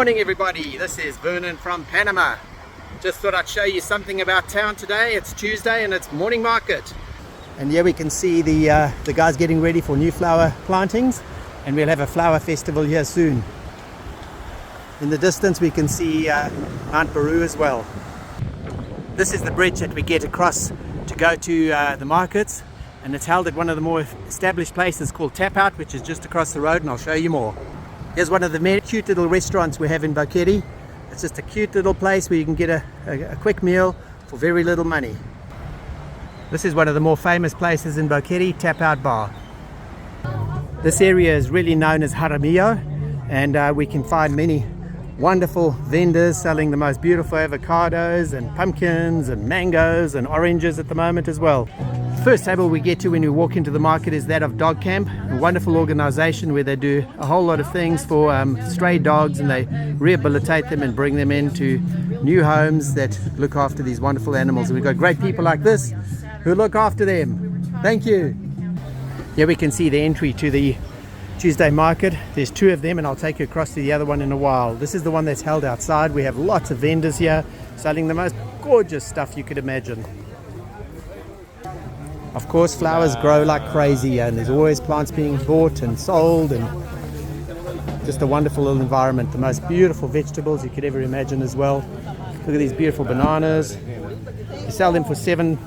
morning everybody, this is Vernon from Panama. Just thought I'd show you something about town today. It's Tuesday and it's morning market. And here we can see the guys getting ready for new flower plantings, and we'll have a flower festival here soon. In the distance we can see Mount Peru as well. This is the bridge that we get across to go to the markets, and it's held at one of the more established places called Tap Out, which is just across the road, and I'll show you more. Here's one of the many cute little restaurants we have in Boquete. It's just a cute little place where you can get a quick meal for very little money. This is one of the more famous places in Boquete, Tap Out Bar. This area is really known as Jaramillo, and we can find many wonderful vendors selling the most beautiful avocados and pumpkins and mangoes and oranges at the moment as well. The first table we get to when we walk into the market is that of Dog Camp, a wonderful organization where they do a whole lot of things for stray dogs, and they rehabilitate them and bring them into new homes that look after these wonderful animals. And we've got great people like this who look after them. Thank you. Here we can see the entry to the Tuesday market. There's two of them, and I'll take you across to the other one in a while. This is the one that's held outside. We have lots of vendors here selling the most gorgeous stuff you could imagine. Of course, flowers grow like crazy, and there's always plants being bought and sold, and just a wonderful little environment. The most beautiful vegetables you could ever imagine as well. Look at these beautiful bananas. You sell them for $7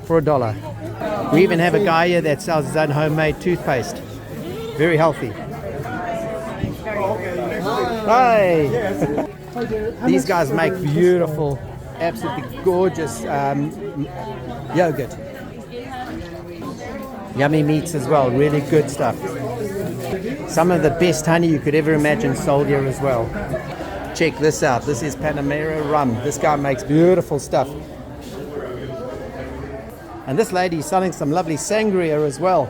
for $1. We even have a guy here that sells his own homemade toothpaste. Very healthy. Hi! These guys make beautiful, absolutely gorgeous yogurt. Yummy meats as well, really good stuff. Some of the best honey you could ever imagine sold here as well. Check this out, this is Panamera rum. This guy makes beautiful stuff. And this lady is selling some lovely sangria as well.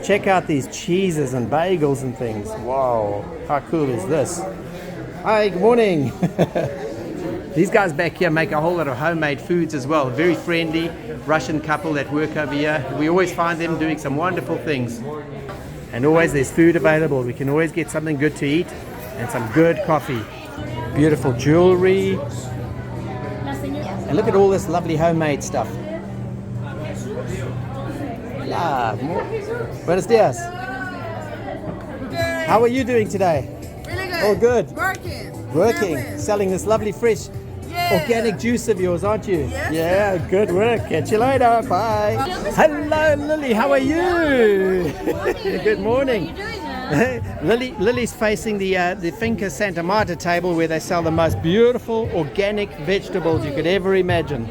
Check out these cheeses and bagels and things. Wow, how cool is this? Hi, good morning. These guys back here make a whole lot of homemade foods as well. Very friendly Russian couple that work over here. We always find them doing some wonderful things. And always there's food available. We can always get something good to eat and some good coffee. Beautiful jewelry. And look at all this lovely homemade stuff. Hola. Buenos dias. How are you doing today? Really good. Oh, good. Working. Selling this lovely fresh organic juice of yours, aren't you? Yes. Yeah, good work. Catch you later. Bye. Hello, Lily. How are you? Good morning. What are you doing now? Lily's facing the Finca Santa Marta table, where they sell the most beautiful organic vegetables you could ever imagine.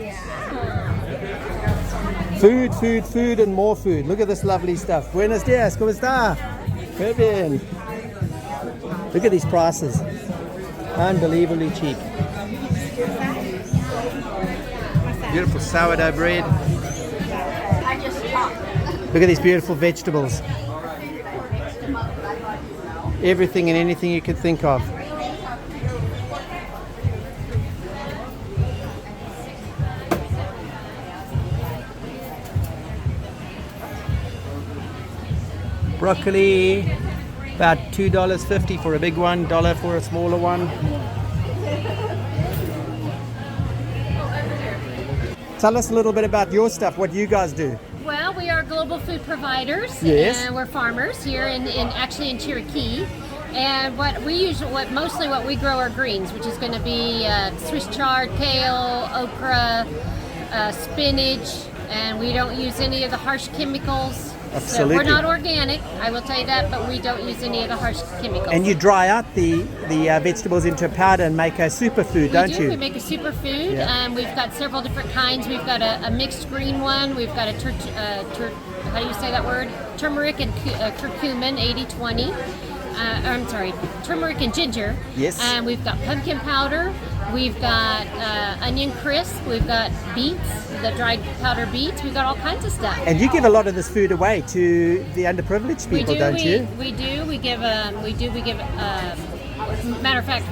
Food, and more food. Look at this lovely stuff. Buenos dias, ¿cómo está? Muy bien. Look at these prices. Unbelievably cheap. Beautiful sourdough bread. Look at these beautiful vegetables. Everything and anything you could think of. Broccoli, about $2.50 for a big one, $1 for a smaller one. Tell us a little bit about your stuff, what you guys do. Well, we are global food providers, yes, and we're farmers here in Cherokee. And what we grow are greens, which is going to be Swiss chard, kale, okra, spinach, and we don't use any of the harsh chemicals. Absolutely. So we're not organic, I will tell you that, but we don't use any of the harsh chemicals. And you dry out the vegetables into a powder and make a superfood, don't you? We make a superfood. Yeah. We've got several different kinds. We've got a mixed green one. We've got how do you say that word? Turmeric and curcumin, 80-20. I'm sorry, turmeric and ginger. Yes. And we've got pumpkin powder. We've got onion crisp. We've got beets, the dried powder beets. We've got all kinds of stuff. And you give a lot of this food away to the underprivileged people, don't you? We do. We give matter of fact,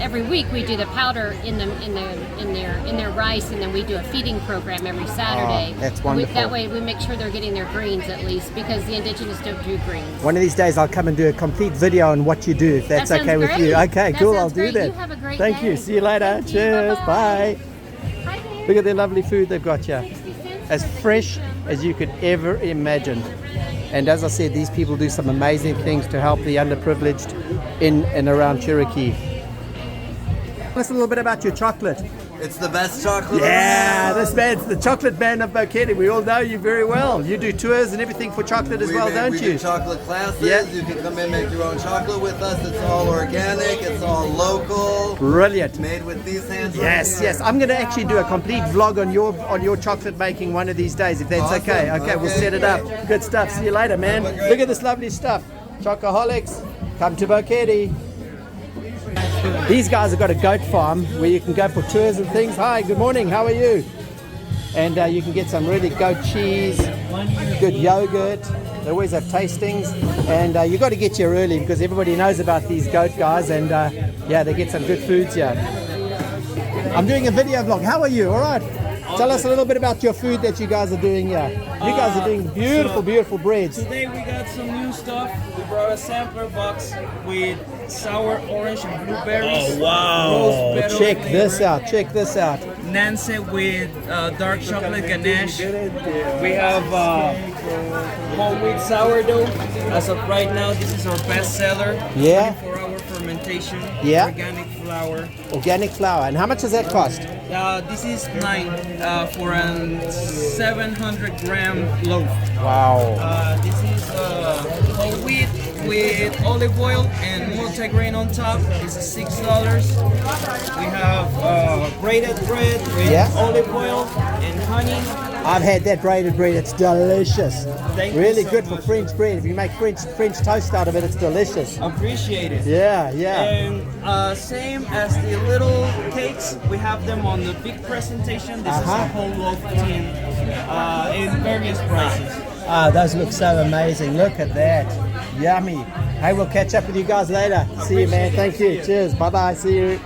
every week we do the powder in their rice, and then we do a feeding program every Saturday. Oh, that's wonderful. That way we make sure they're getting their greens at least, because the indigenous don't do greens. One of these days I'll come and do a complete video on what you do, if that's That okay sounds with great. you. Okay, That cool, sounds I'll do great. that. You have a great Thank day. you. See you later. Thank you. Cheers. Bye-bye. Bye. Hi there. Look at the lovely food they've got here. 60 cents As for the fresh cucumber. as you could ever imagine. And as I said, these people do some amazing things to help the underprivileged in and around Cherokee. Tell us a little bit about your chocolate. It's the best chocolate Yeah, around. this man's the chocolate man of Boquete. We all know you very well. You do tours and everything for chocolate as well, don't we you? do chocolate classes. Yeah. You can come in, make your own chocolate with us. It's all organic. It's all local. Brilliant. Made with these hands. Yes, right here. yes. I'm going to actually do a complete vlog on your chocolate making one of these days, if that's Awesome. okay. Okay, we'll Okay, set it up. great. Good stuff. See you later, man. Have a great Look at this lovely stuff. Chocoholics, come to Boquete. These guys have got a goat farm where you can go for tours and things. Hi, good morning. How are you? And you can get some really goat cheese, good yogurt. They always have tastings, and you got to get here early because everybody knows about these goat guys, and yeah, they get some good foods here. I'm doing a video vlog. How are you? All right. Tell us a little bit about your food that you guys are doing here. You guys are doing beautiful, beautiful breads. Today we got some new stuff. We brought a sampler box with sour orange and blueberries. Oh wow! Rose petal Check flavor, this out. Check this out. Nance with dark chocolate ganache. We have whole wheat sourdough. As of right now, this is our best seller. Yeah. 24-hour fermentation. Yeah. Organic flour. Organic flour. And how much does that cost? This is 9 for a 700 gram loaf. Wow. This is whole wheat with olive oil and multigrain on top. This is $6. We have braided bread with Yeah. olive oil and honey. I've had that braided bread. It's delicious. Thank you Really so good for much. French bread. If you make French toast out of it, it's delicious. Appreciate it. Yeah, yeah. And same as the little cakes, we have them on the big presentation. This is Uh-huh. a whole loaf tin in various prices. Ah, those look so amazing. Look at that. Yummy. Hey, we'll catch up with you guys later. See you, man. Thank you. Cheers. Bye-bye. See you.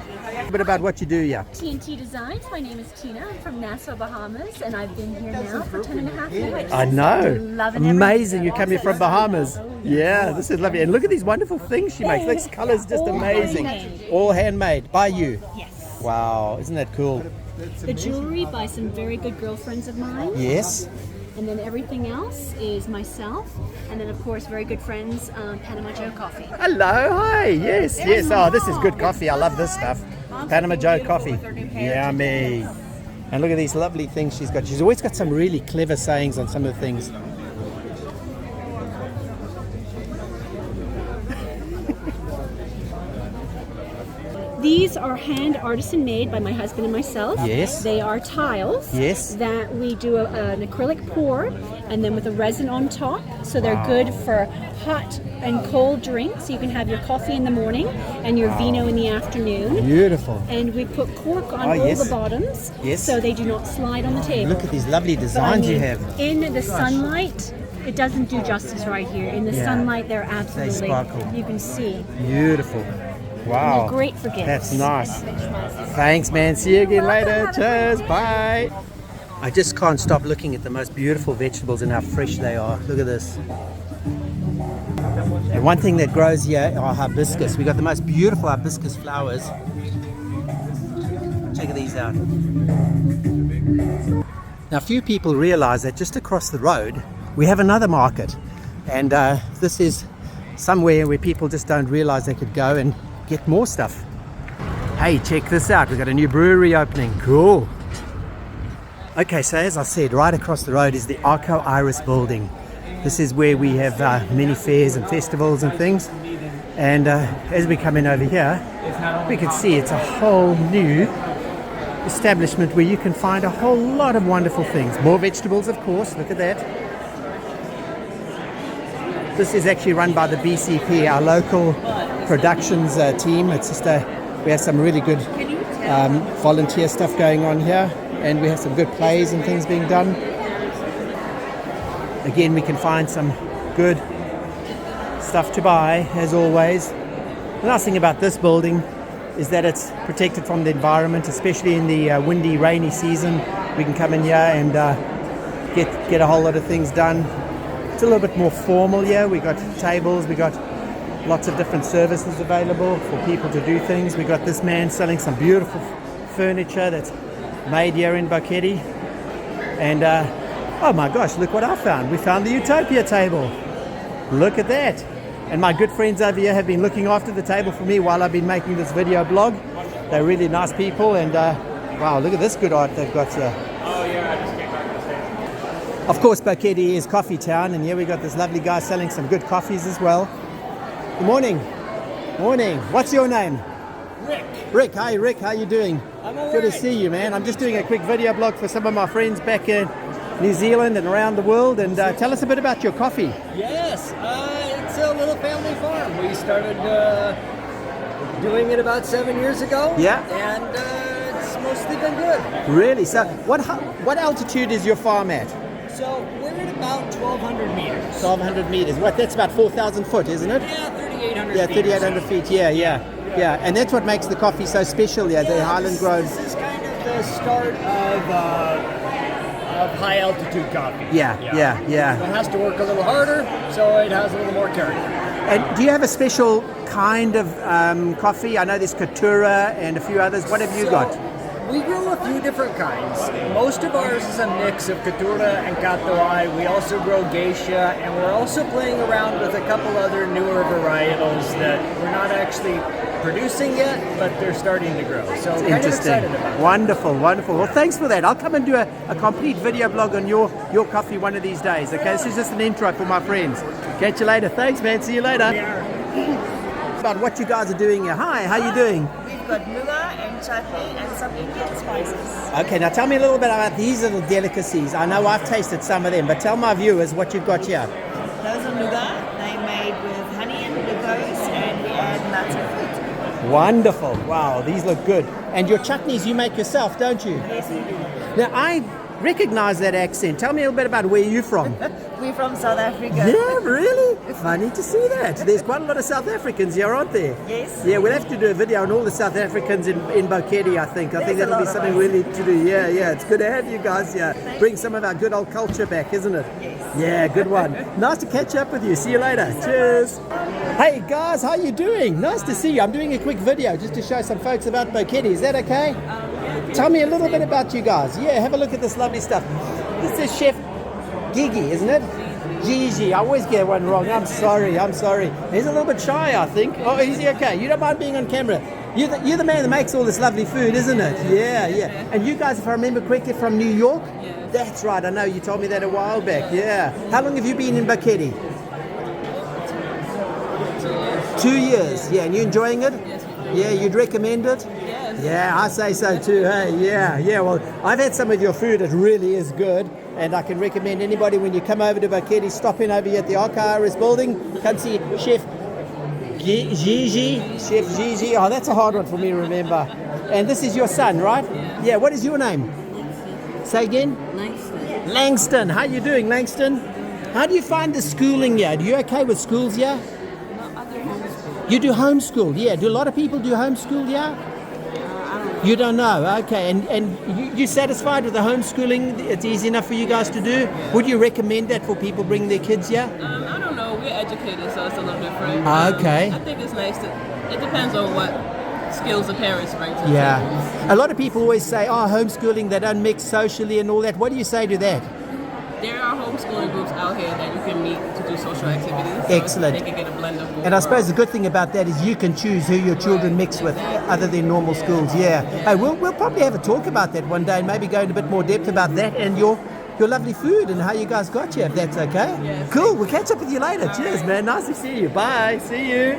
A bit about what you do here. TNT Designs. My name is Tina. I'm from Nassau, Bahamas, and I've been here now for 10 and a half years. I know. Loving Amazing. everything. You come here from Bahamas. Yeah, this is lovely. And look at these wonderful things she makes. This color's just All amazing. handmade. All handmade by you. Yes. Wow, isn't that cool? The jewelry by some very good girlfriends of mine. Yes. And then everything else is myself. And then, of course, very good friends, Panama Joe Coffee. Hello, hi. Yes, yes. Oh, this is good coffee. I love this stuff. Panama Joe coffee. Yummy. And look at these lovely things she's got. She's always got some really clever sayings on some of the things. These are hand artisan made by my husband and myself. Yes. They are tiles. Yes. That we do an acrylic pour and then with a resin on top. So they're good for hot and cold drinks. You can have your coffee in the morning and your vino in the afternoon. Beautiful. And we put cork on Oh, all yes. the bottoms Yes. so they do not slide on the table. Look at these lovely But I designs you mean, have. in the sunlight, it doesn't do justice right here. In the Yeah. sunlight, they're absolutely, sparkle. you can see. Beautiful. Wow. They're great for gifts. That's nice. Thanks, man. See you again later. Cheers. Bye. I just can't stop looking at the most beautiful vegetables and how fresh they are. Look at this. And one thing that grows here are hibiscus. We got the most beautiful hibiscus flowers. Check these out. Now, few people realize that just across the road we have another market, and this is somewhere where people just don't realize they could go and get more stuff. Hey, check this out. We've got a new brewery opening. Cool. Okay, so as I said, right across the road is the Arco Iris building. This is where we have many fairs and festivals and things. And as we come in over here, we can see it's a whole new establishment where you can find a whole lot of wonderful things. More vegetables, of course. Look at that. This is actually run by the BCP, our local productions team. It's just we have some really good volunteer stuff going on here, and we have some good plays and things being done. Again, we can find some good stuff to buy, as always. The nice thing about this building is that it's protected from the environment, especially in the windy, rainy season. We can come in here and get a whole lot of things done. It's a little bit more formal here. We got tables, we got lots of different services available for people to do things. We got this man selling some beautiful furniture that's made here in Boquete. And oh my gosh, look what I found. We found the Utopia table. Look at that. And my good friends over here have been looking after the table for me while I've been making this video blog. They're really nice people, and wow, look at this good art they've got here. Oh yeah, I just came back to the States. Of course, Boquete is coffee town, and here we got this lovely guy selling some good coffees as well. Good morning. Morning. What's your name? Rick. Rick. Hi, Rick. How you doing? I'm all Good to right. see you, man. I'm just doing a quick video blog for some of my friends back in New Zealand and around the world, and tell us a bit about your coffee. Yes, it's a little family farm. We started doing it about 7 years ago. Yeah. And it's mostly been good. Really? So, what altitude is your farm at? So we're at about 1,200 meters. 1,200 meters. What? That's about 4,000 foot, isn't it? Yeah, 3,800 Yeah, feet. 3,800 feet. Yeah. And that's what makes the coffee so special. Yeah, the Highland grown. This is kind of the start of high altitude coffee. Yeah. It has to work a little harder, so it has a little more character. And do you have a special kind of coffee? I know there's Katura and a few others. What have you got? We grow a few different kinds. Most of ours is a mix of Katura and Katuai. We also grow Geisha, and we're also playing around with a couple other newer varietals that we're not actually producing yet, but they're starting to grow. So kind of excited about it. Wonderful. Well, thanks for that. I'll come and do a complete video blog on your coffee one of these days. Okay, this is just an intro for my friends. Catch you later. Thanks, man. See you later. About what you guys are doing here. Hi, how you doing? We've got nougat and chutney and some Indian spices. Okay, now tell me a little bit about these little delicacies. I know I've tasted some of them, but tell my viewers what you've got here. Those are nougat. They're made with honey and glucose, and we add nuts and fruit. Wonderful. Wow, these look good. And your chutneys you make yourself, don't you? Yes, we do. Now, I recognize that accent. Tell me a little bit about where you're from. We're from South Africa. Yeah, really? Funny to see that. There's quite a lot of South Africans here, aren't there? Yes. Yeah, we'll have to do a video on all the South Africans in Boquete, I think. I think There's a that'll be lot of something us. we need to do. Yeah. It's good to have you guys here. Bring some of our good old culture back, isn't it? Yes. Yeah, good one. Nice to catch up with you. See you later. Cheers. Hey guys, how you doing? Nice to see you. I'm doing a quick video just to show some folks about Boquete. Is that okay? Tell me a little bit about you guys. Yeah, have a look at this lovely stuff. This is Chef Gigi, isn't it? Gigi. I always get one wrong. I'm sorry. He's a little bit shy, I think. Oh, is he okay? You don't mind being on camera? You're the man that makes all this lovely food, isn't it? Yeah. And you guys, if I remember correctly, from New York? Yes. That's right. I know you told me that a while back. Yeah. How long have you been in Boquete? 2 years. Yeah. And you enjoying it? Yes. Yeah. You'd recommend it? Yes. Yeah, I say so too. Hey. Yeah. Well, I've had some of your food. It really is good. And I can recommend anybody when you come over to Boquete, stop in over here at the Archives building. Come see Chef Gigi. Chef Gigi. Oh, that's a hard one for me to remember. And this is your son, right? Yeah. What is your name? Say again? Langston. Langston. How you doing, Langston? How do you find the schooling here? Are you okay with schools here? You do homeschool, yeah. Do a lot of people do homeschool here? You don't know, okay. And you satisfied with the homeschooling? It's easy enough for you guys to do? Would you recommend that for people bringing their kids here? I don't know. We're educated, so it's a little different. Okay. I think it's nice. It depends on what skills the parents bring to the table. Yeah. A lot of people always say, oh, homeschooling, they don't mix socially and all that. What do you say to that? There are homeschooling groups out here that you can meet to do social activities. So Excellent. They can get a blend of both. And I suppose the good thing about that is you can choose who your children mix with, other than normal schools. Yeah. Hey, we'll probably have a talk about that one day, and maybe go into a bit more depth about that and your lovely food and how you guys got here, if that's okay. Yes. Cool. We'll catch up with you later. Cheers, man. Nice to see you. Bye. See you.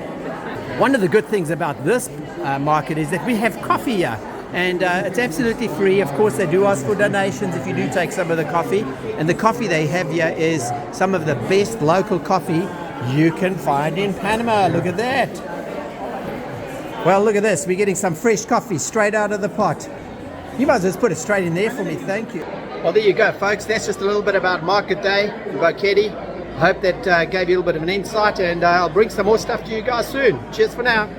One of the good things about this market is that we have coffee here. And it's absolutely free. Of course, they do ask for donations if you do take some of the coffee. And the coffee they have here is some of the best local coffee you can find in Panama. Look at that. Well, look at this. We're getting some fresh coffee straight out of the pot. You might as well just put it straight in there for me. Thank you. Well, there you go, folks. That's just a little bit about Market Day in Boquete. I hope that gave you a little bit of an insight, and I'll bring some more stuff to you guys soon. Cheers for now.